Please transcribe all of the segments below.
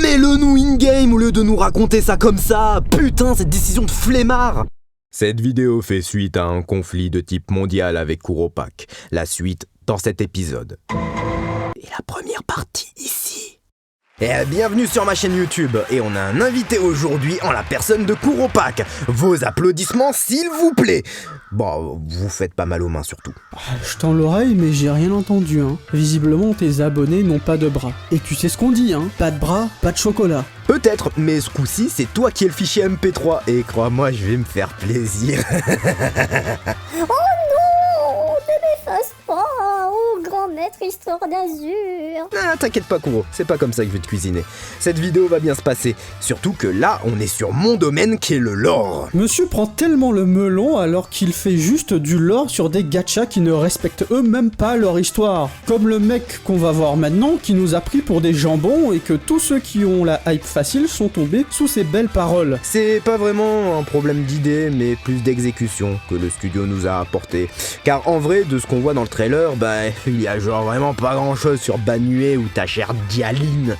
Mets-le nous in-game au lieu de nous raconter ça comme ça. Putain, cette décision de flemmard. Cette vidéo fait suite à un conflit de type mondial avec Kuropak. La suite dans cet épisode. Et la première partie ici. Et bienvenue sur ma chaîne YouTube. Et on a un invité aujourd'hui en la personne de Kuropak. Vos applaudissements s'il vous plaît. Bon, vous faites pas mal aux mains surtout. Je tends l'oreille mais j'ai rien entendu hein. Visiblement tes abonnés n'ont pas de bras. Et tu sais ce qu'on dit hein, pas de bras, pas de chocolat. Peut-être, mais ce coup-ci c'est toi qui es le fichier MP3. Et crois-moi, je vais me faire plaisir. Oh non, ne m'efface pas, oh grand maître Histoire d'Azur. Ah, t'inquiète pas Kuro, c'est pas comme ça que je vais te cuisiner. Cette vidéo va bien se passer, surtout que là on est sur mon domaine qui est le lore. Monsieur prend tellement le melon alors qu'il fait juste du lore sur des gachas qui ne respectent eux-mêmes pas leur histoire. Comme le mec qu'on va voir maintenant qui nous a pris pour des jambons et que tous ceux qui ont la hype facile sont tombés sous ses belles paroles. C'est pas vraiment un problème d'idée mais plus d'exécution que le studio nous a apporté. Car en vrai, de ce qu'on voit dans le trailer, il y a genre vraiment pas grand chose sur Banue ou ta chère Dialine.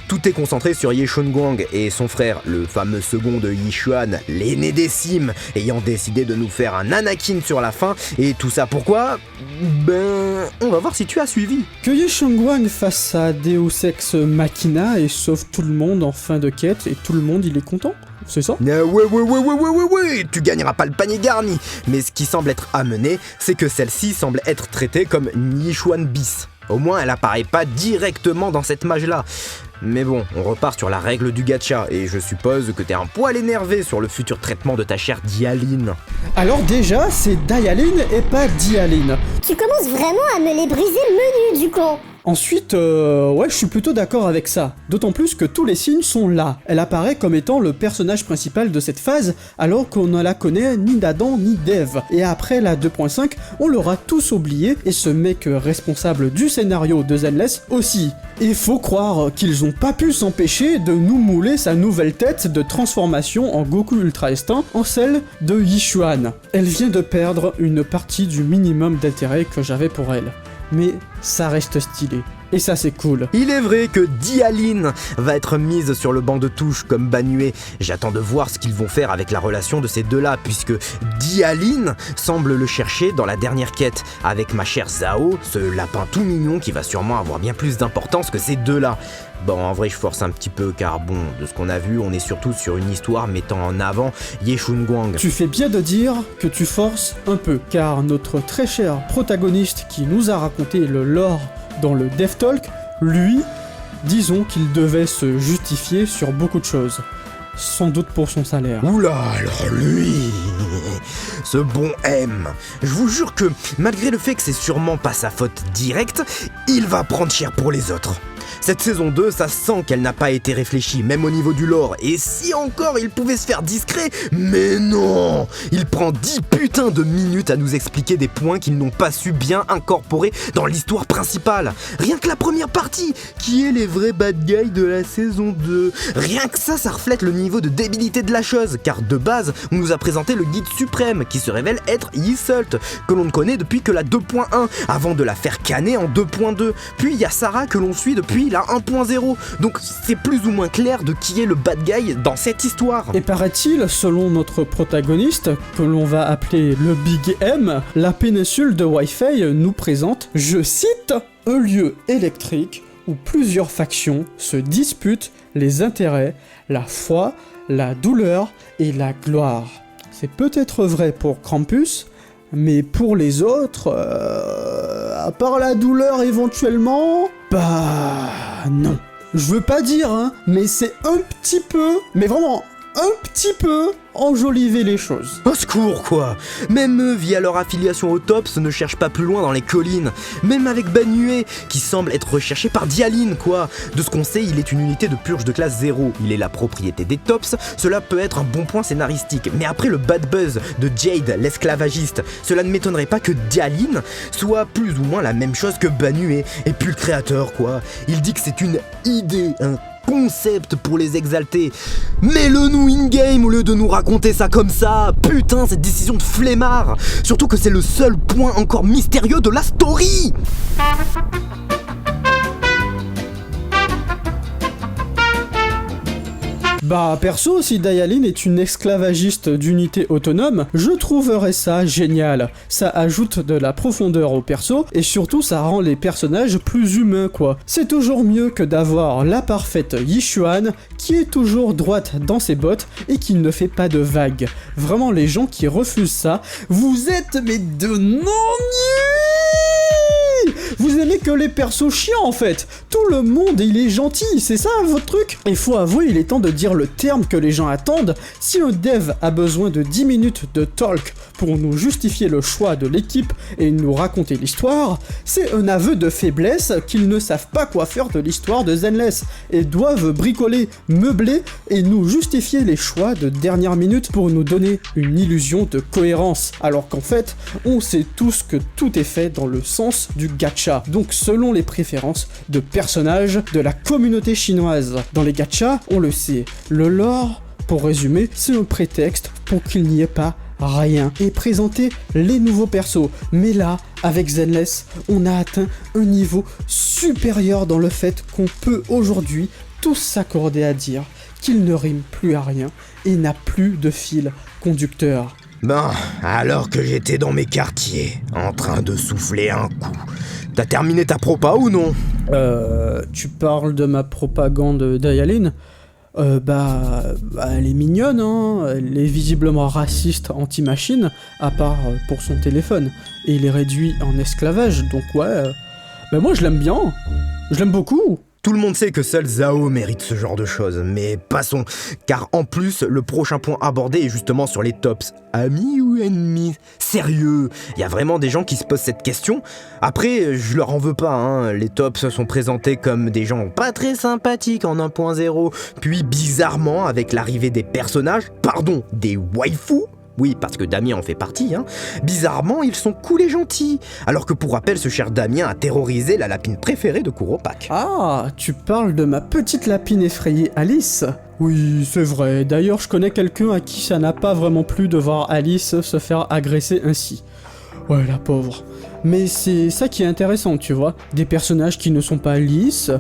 Tout est concentré sur Ye Shunguang et son frère, le fameux second de Yishuan, l'aîné des Sims, ayant décidé de nous faire un Anakin sur la fin. Et tout ça pourquoi ? On va voir si tu as suivi. Que Ye Shunguang fasse sa Deus Ex Machina et sauve tout le monde en fin de quête et tout le monde il est content ? C'est ça ? Ouais, tu gagneras pas le panier garni. Mais ce qui semble être amené, c'est que celle-ci semble être traitée comme Yishuan bis. Au moins, elle apparaît pas directement dans cette mage-là. Mais bon, on repart sur la règle du gacha, et je suppose que t'es un poil énervé sur le futur traitement de ta chère Dialine. Alors déjà, c'est Dialine et pas Dialine. Tu commences vraiment à me les briser le menu du con. Ensuite, ouais, je suis plutôt d'accord avec ça. D'autant plus que tous les signes sont là. Elle apparaît comme étant le personnage principal de cette phase, alors qu'on ne la connaît ni d'Adam ni d'Ève. Et après la 2.5, on l'aura tous oublié, et ce mec responsable du scénario de Zenless aussi. Et faut croire qu'ils ont pas pu s'empêcher de nous mouler sa nouvelle tête de transformation en Goku Ultra Instinct en celle de Yishuan. Elle vient de perdre une partie du minimum d'intérêt que j'avais pour elle. Mais ça reste stylé. Et ça c'est cool. Il est vrai que Dialine va être mise sur le banc de touche comme Banue. J'attends de voir ce qu'ils vont faire avec la relation de ces deux-là, puisque Dialine semble le chercher dans la dernière quête, avec ma chère Zhao, ce lapin tout mignon qui va sûrement avoir bien plus d'importance que ces deux-là. Bon, en vrai, je force un petit peu, car bon, de ce qu'on a vu, on est surtout sur une histoire mettant en avant Ye Shunguang. Tu fais bien de dire que tu forces un peu, car notre très cher protagoniste qui nous a raconté le lore dans le Dev Talk, lui, disons qu'il devait se justifier sur beaucoup de choses. Sans doute pour son salaire. Oula, alors lui, ce bon M, je vous jure que, malgré le fait que c'est sûrement pas sa faute directe, il va prendre cher pour les autres. Cette saison 2, ça sent qu'elle n'a pas été réfléchie, même au niveau du lore. Et si encore il pouvait se faire discret, mais non! Il prend 10 putains de minutes à nous expliquer des points qu'ils n'ont pas su bien incorporer dans l'histoire principale. Rien que la première partie, qui est les vrais bad guys de la saison 2. Rien que ça reflète le niveau de débilité de la chose, car de base, on nous a présenté le guide suprême, qui se révèle être Yseult, que l'on ne connaît depuis que la 2.1, avant de la faire canner en 2.2. Puis il y a Sarah que l'on suit depuis la 1.0, donc c'est plus ou moins clair de qui est le bad guy dans cette histoire. Et paraît-il, selon notre protagoniste, que l'on va appeler le Big M, la péninsule de Wi-Fi nous présente, je cite, un lieu électrique où plusieurs factions se disputent les intérêts, la foi, la douleur et la gloire. C'est peut-être vrai pour Krampus, mais pour les autres, à part la douleur éventuellement, non. Je veux pas dire, hein, mais c'est un petit peu, mais vraiment un petit peu enjoliver les choses. Au secours quoi. Même eux, via leur affiliation au TOPS, ne cherchent pas plus loin dans les collines. Même avec Banue, qui semble être recherché par Dialine quoi. De ce qu'on sait, il est une unité de purge de classe 0. Il est la propriété des TOPS, cela peut être un bon point scénaristique. Mais après le bad buzz de Jade, l'esclavagiste, cela ne m'étonnerait pas que Dialine soit plus ou moins la même chose que Banue. Et puis le créateur quoi. Il dit que c'est une idée, un concept pour les exalter. Mets-le nous in-game au lieu de nous raconter ça comme ça. Putain, cette décision de flemmard. Surtout que c'est le seul point encore mystérieux de la story. Bah perso, si Dialine est une esclavagiste d'unité autonome, je trouverais ça génial. Ça ajoute de la profondeur au perso, et surtout ça rend les personnages plus humains quoi. C'est toujours mieux que d'avoir la parfaite Yishuan qui est toujours droite dans ses bottes et qui ne fait pas de vagues. Vraiment les gens qui refusent ça, vous êtes mais de non-nuls. Vous aimez que les persos chiants en fait. Tout le monde il est gentil, c'est ça votre truc? Il faut avouer, il est temps de dire le terme que les gens attendent. Si un dev a besoin de 10 minutes de talk pour nous justifier le choix de l'équipe et nous raconter l'histoire, c'est un aveu de faiblesse qu'ils ne savent pas quoi faire de l'histoire de Zenless et doivent bricoler, meubler et nous justifier les choix de dernière minute pour nous donner une illusion de cohérence, alors qu'en fait, on sait tous que tout est fait dans le sens du gacha, donc selon les préférences de personnages de la communauté chinoise. Dans les gachas, on le sait, le lore, pour résumer, c'est un prétexte pour qu'il n'y ait pas rien et présenter les nouveaux persos. Mais là, avec Zenless, on a atteint un niveau supérieur dans le fait qu'on peut aujourd'hui tous s'accorder à dire qu'il ne rime plus à rien et n'a plus de fil conducteur. Bon, alors que j'étais dans mes quartiers, en train de souffler un coup, t'as terminé ta propa ou non? Tu parles de ma propagande Dialine? Elle est mignonne, hein. Elle est visiblement raciste anti-machine, à part pour son téléphone. Et il est réduit en esclavage, donc ouais... moi je l'aime bien, je l'aime beaucoup. Tout le monde sait que seul Zhao mérite ce genre de choses, mais passons, car en plus, le prochain point abordé est justement sur les tops. Amis ou ennemis? Sérieux, il y a vraiment des gens qui se posent cette question? Après, je leur en veux pas, hein. Les tops sont présentés comme des gens pas très sympathiques en 1.0, puis bizarrement, avec l'arrivée des personnages, des waifus, oui, parce que Damien en fait partie, hein. Bizarrement, ils sont cool et gentils. Alors que pour rappel, ce cher Damien a terrorisé la lapine préférée de Kuropak. Ah, tu parles de ma petite lapine effrayée Alice? Oui, c'est vrai. D'ailleurs, je connais quelqu'un à qui ça n'a pas vraiment plu de voir Alice se faire agresser ainsi. Ouais, la pauvre. Mais c'est ça qui est intéressant, tu vois. Des personnages qui ne sont pas lisses,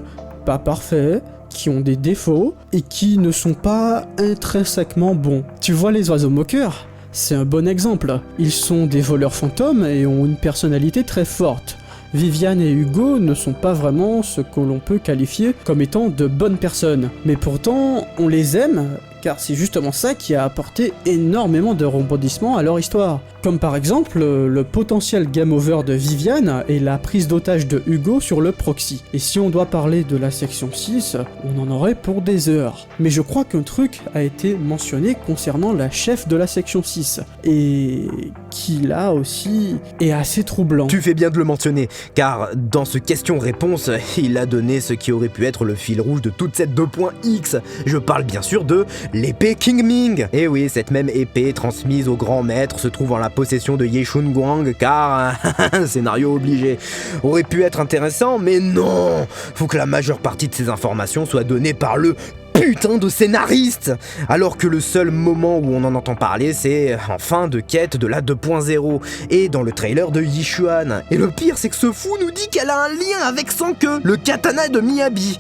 pas parfaits, qui ont des défauts, et qui ne sont pas intrinsèquement bons. Tu vois les oiseaux moqueurs ? C'est un bon exemple. Ils sont des voleurs fantômes et ont une personnalité très forte. Viviane et Hugo ne sont pas vraiment ce que l'on peut qualifier comme étant de bonnes personnes. Mais pourtant, on les aime, car c'est justement ça qui a apporté énormément de rebondissements à leur histoire. Comme par exemple, le potentiel game over de Viviane et la prise d'otage de Hugo sur le proxy. Et si on doit parler de la section 6, on en aurait pour des heures. Mais je crois qu'un truc a été mentionné concernant la chef de la section 6, et qui là aussi est assez troublant. Tu fais bien de le mentionner, car dans ce question-réponse, il a donné ce qui aurait pu être le fil rouge de toute cette 2.x. Je parle bien sûr de l'épée King Ming. Et oui, cette même épée transmise au grand maître se trouve en la possession de Ye Shun Guang, car un scénario obligé. Aurait pu être intéressant, mais non. Faut que la majeure partie de ces informations soit donnée par le putain de scénariste. Alors que le seul moment où on en entend parler, c'est en fin de quête de la 2.0 et dans le trailer de Yishuan. Et le pire, c'est que ce fou nous dit qu'elle a un lien avec son queue, le katana de Miyabi.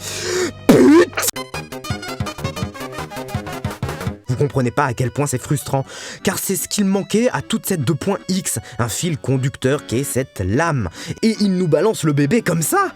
Putain. Vous comprenez pas à quel point c'est frustrant, car c'est ce qu'il manquait à toute cette 2.x, un fil conducteur qu'est cette lame. Et il nous balance le bébé comme ça.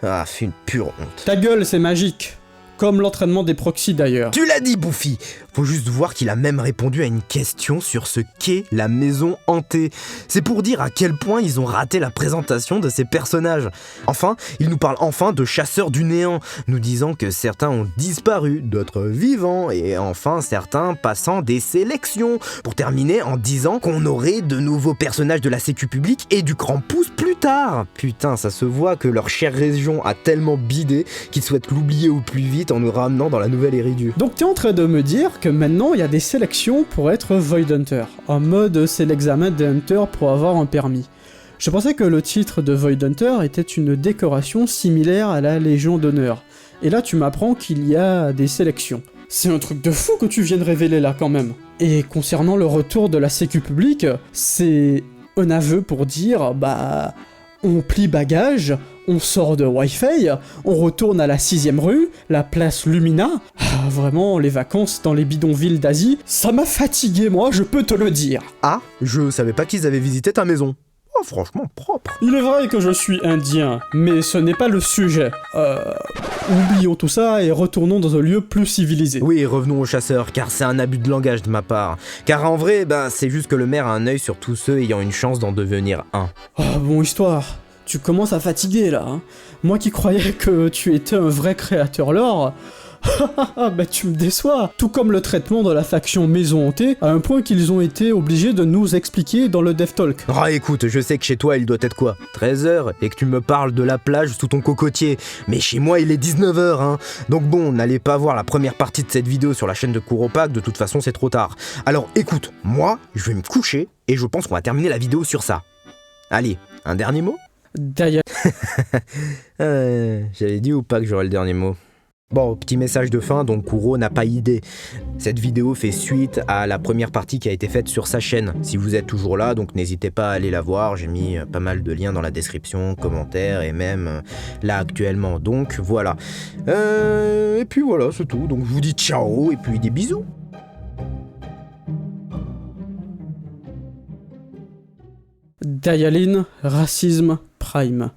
Ah, c'est une pure honte. Ta gueule, c'est magique. Comme l'entraînement des proxys d'ailleurs. Tu l'as dit, Bouffi. Faut juste voir qu'il a même répondu à une question sur ce qu'est la maison hantée. C'est pour dire à quel point ils ont raté la présentation de ces personnages. Enfin, il nous parle enfin de chasseurs du néant, nous disant que certains ont disparu, d'autres vivants, et enfin certains passant des sélections. Pour terminer en disant qu'on aurait de nouveaux personnages de la sécu publique et du Krampus plus tard. Putain, ça se voit que leur chère région a tellement bidé qu'ils souhaitent l'oublier au plus vite en nous ramenant dans la nouvelle Eridu. Donc t'es en train de me dire que maintenant il y a des sélections pour être Void Hunter, en mode c'est l'examen des Hunters pour avoir un permis. Je pensais que le titre de Void Hunter était une décoration similaire à la Légion d'honneur, et là tu m'apprends qu'il y a des sélections. C'est un truc de fou que tu viens de révéler là quand même. Et concernant le retour de la sécu publique, c'est un aveu pour dire on plie bagage, On sort de Wi-Fi, on retourne à la 6ème rue, la place Lumina. Ah, vraiment, les vacances dans les bidonvilles d'Asie, ça m'a fatigué, moi, je peux te le dire. Ah, je savais pas qu'ils avaient visité ta maison. Oh, franchement, propre. Il est vrai que je suis indien, mais ce n'est pas le sujet. Oublions tout ça et retournons dans un lieu plus civilisé. Oui, revenons aux chasseurs, car c'est un abus de langage de ma part. Car en vrai, c'est juste que le maire a un œil sur tous ceux ayant une chance d'en devenir un. Ah, bon histoire. Tu commences à fatiguer là, hein. Moi qui croyais que tu étais un vrai créateur lore. Bah tu me déçois. Tout comme le traitement de la faction Maison Hantée, à un point qu'ils ont été obligés de nous expliquer dans le DevTalk. Ah écoute, je sais que chez toi il doit être quoi 13h et que tu me parles de la plage sous ton cocotier. Mais chez moi il est 19h hein. Donc bon, n'allez pas voir la première partie de cette vidéo sur la chaîne de Kuropak, de toute façon c'est trop tard. Alors écoute, moi je vais me coucher et je pense qu'on va terminer la vidéo sur ça. Allez, un dernier mot J'avais dit ou pas que j'aurais le dernier mot? Bon, petit message de fin, donc Kuro n'a pas idée. Cette vidéo fait suite à la première partie qui a été faite sur sa chaîne. Si vous êtes toujours là, donc n'hésitez pas à aller la voir, j'ai mis pas mal de liens dans la description, commentaires et même là actuellement. Donc voilà. Et puis voilà, c'est tout. Donc je vous dis ciao et puis des bisous. Dialine, racisme, prime.